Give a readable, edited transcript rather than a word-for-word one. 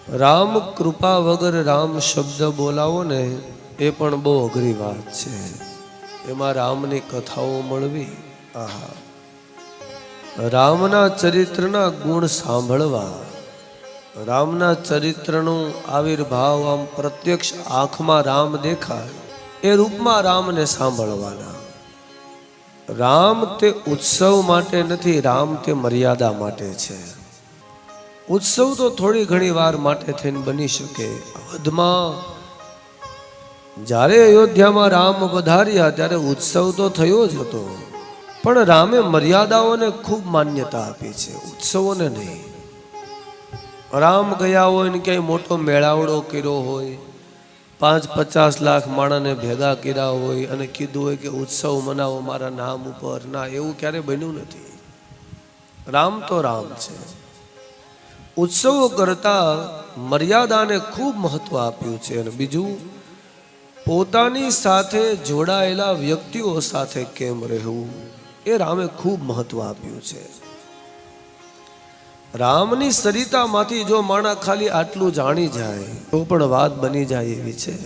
રામ કૃપા વગર રામ શબ્દ બોલાવો ને એ પણ બહુ અઘરી વાત છે। એમાં રામની કથાઓ મળવી, આહા, રામના ચરિત્રના ગુણ સાંભળવા, રામના ચરિત્રનું આવિર્ભાવ આમ પ્રત્યક્ષ આંખમાં રામ દેખાય એ રૂપમાં રામને સાંભળવાના। રામ તે ઉત્સવ માટે નથી, રામ તે મર્યાદા માટે છે। ઉત્સવ તો થોડી ઘણી વાર માટે થઈને બની શકે। અવધમાં જ્યારે અયોધ્યામાં રામ પધાર્યા ત્યારે ઉત્સવ તો થયો જ હતો, પણ રામે મર્યાદાઓને ખૂબ માન્યતા આપી છે, ઉત્સવોને નહીં। રામ ગયા હોય ને ક્યાંય મોટો મેળાવડો કર્યો હોય, 5-50 લાખ માણસને ભેગા કર્યા હોય અને કીધું હોય કે ઉત્સવ મનાવો મારા નામ ઉપર, ના, એવું ક્યારે બન્યું નથી। રામ તો રામ છે। ઉત્સવો કરતા મર્યાદાને ખૂબ મહત્વ આપ્યું છે। અને બીજું, પોતાની સાથે જોડાયેલા વ્યક્તિઓ સાથે કેમ રહેવું એ રામે ખૂબ મહત્વ આપ્યું છે। રામની સરિતામાંથી જો માણસ ખાલી આટલું જાણી જાય તો પણ વાત બની જાય એવી છે।